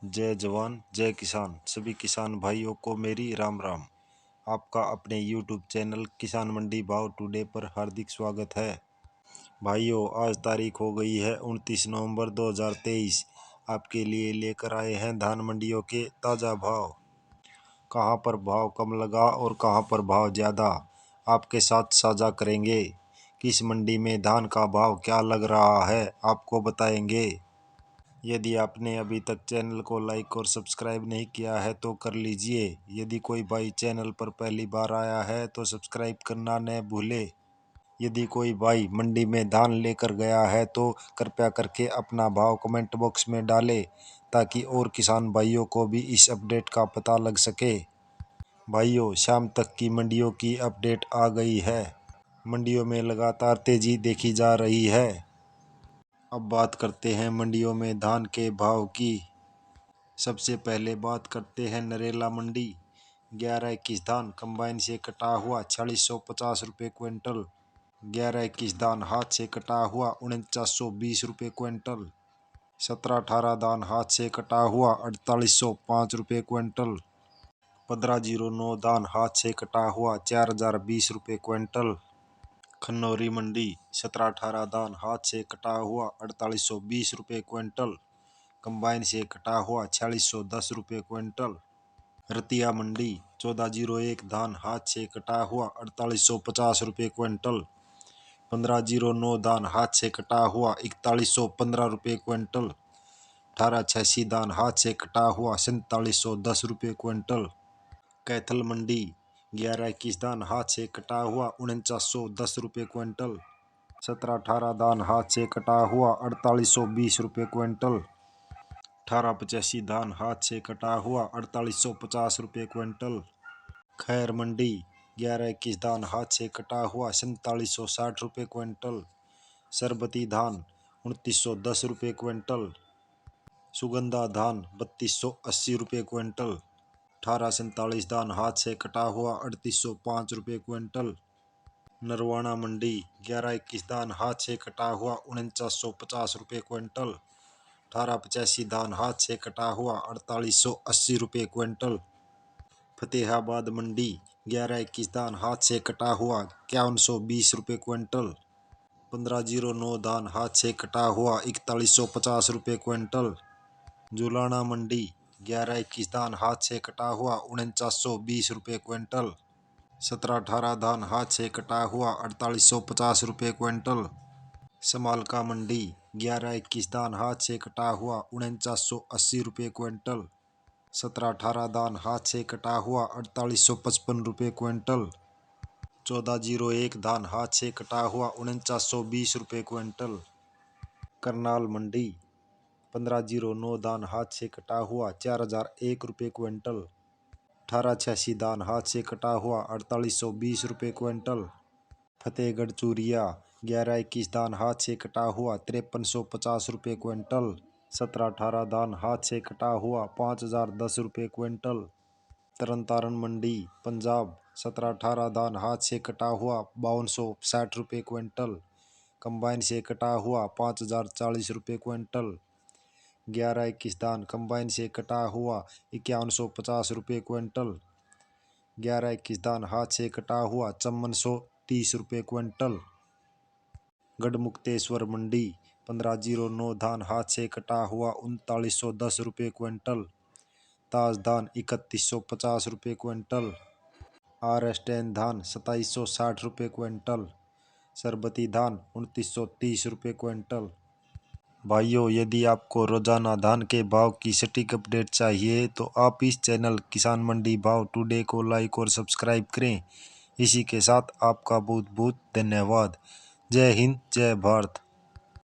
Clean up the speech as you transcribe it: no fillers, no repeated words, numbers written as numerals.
जय जवान जय किसान। सभी किसान भाइयों को मेरी राम राम। आपका अपने YouTube चैनल किसान मंडी भाव टुडे पर हार्दिक स्वागत है। भाइयों, आज तारीख हो गई है 29 नवंबर 2023। आपके लिए लेकर आए हैं धान मंडियों के ताज़ा भाव। कहां पर भाव कम लगा और कहां पर भाव ज़्यादा, आपके साथ साझा करेंगे। किस मंडी में धान का भाव क्या लग रहा है, आपको बताएंगे। यदि आपने अभी तक चैनल को लाइक और सब्सक्राइब नहीं किया है तो कर लीजिए। यदि कोई भाई चैनल पर पहली बार आया है तो सब्सक्राइब करना न भूले। यदि कोई भाई मंडी में धान लेकर गया है तो कृपया करके अपना भाव कमेंट बॉक्स में डाले, ताकि और किसान भाइयों को भी इस अपडेट का पता लग सके। भाइयों, शाम तक की मंडियों की अपडेट आ गई है। मंडियों में लगातार तेजी देखी जा रही है। अब बात करते हैं मंडियों में धान के भाव की। सबसे पहले बात करते हैं नरेला मंडी। 11-21 धान कंबाइन से कटा हुआ 4650 रुपये क्विंटल। 11-21 धान हाथ से कटा हुआ 4920 रुपये क्विंटल। 17-18 धान हाथ से कटा हुआ 4805 रुपये क्विंटल। 1509 धान हाथ से कटा हुआ 4020 रुपये क्विंटल। खन्नौरी मंडी 17-18 धान हाथ से कटा हुआ 4820 रुपये क्विंटल। कंबाइन से कटा हुआ 4610 रुपये क्विंटल। रतिया मंडी 1401 धान हाथ से कटा हुआ 4850 रुपये क्विंटल। 1509 धान हाथ से कटा हुआ 4115 रुपये क्विंटल। 1886 धान हाथ से कटा हुआ 4710 रुपये क्विंटल। कैथल मंडी 11-21 धान हाथ से कटा हुआ 4910 रुपये क्विंटल। 17-18 धान हाथ से कटा हुआ 4820 रुपये क्विंटल। 1885 धान हाथ से कटा हुआ 4850 रुपये क्विंटल। खैर मंडी 11-21 धान हाथ से कटा हुआ 4760 रुपये क्विंटल। सरबती धान 2910 रुपये क्विंटल। सुगंधा धान 3280 रुपये क्विंटल। 1847 धान हाथ से कटा हुआ 3805 रुपये क्विंटल। नरवाना मंडी 11-21 धान हाथ से कटा हुआ 4950 रुपये क्विंटल। 1885 धान हाथ से कटा हुआ 4880 रुपये क्विंटल। फतेहाबाद मंडी 11-21 धान हाथ से कटा हुआ 5120 रुपये क्विंटल। 1509 धान हाथ से कटा हुआ 4150 रुपये क्विंटल। जुलाना मंडी 11-21 धान हाथ से कटा हुआ 4920 रुपये क्विंटल। 17-18 धान हाथ से कटा हुआ 4850 रुपये क्विंटल। समालका मंडी 11-21 धान हाथ से कटा हुआ 4980 रुपये क्विंटल। 17-18 धान हाथ से कटा हुआ 4855 रुपये क्विंटल। 1401 धान हाथ से कटा हुआ 4920 रुपये क्विंटल। करनाल मंडी 1509 धान हाथ से कटा हुआ 4001 रुपये क्विंटल। 1886 धान हाथ से कटा हुआ 4820 रुपये क्विंटल। फतेहगढ़ चूरिया 11-21 धान हाथ से कटा हुआ 5350 रुपये क्विंटल। 17-18 धान हाथ से कटा हुआ 5010 रुपये क्विंटल। तरन तारण मंडी पंजाब 17-18 धान हाथ से कटा हुआ 5260 रुपये क्विंटल। कंबाइन से कटा हुआ 5040 रुपये क्विंटल। 11-21 धान कंबाइन से कटा हुआ 5150 रुपये क्विंटल। 11-21 धान हाथ से कटा हुआ 5430 रुपये क्विंटल। गढ़मुक्तेश्वर मंडी 1509 धान हाथ से कटा हुआ 3910 रुपये क्विंटल। ताज धान 3150 रुपये क्विंटल। RS10 धान 2760 रुपये क्विंटल। सरबती धान 2930 रुपये क्विंटल। भाइयों, यदि आपको रोजाना धान के भाव की सटीक अपडेट चाहिए तो आप इस चैनल किसान मंडी भाव टुडे को लाइक और सब्सक्राइब करें। इसी के साथ आपका बहुत बहुत धन्यवाद। जय हिंद, जय भारत।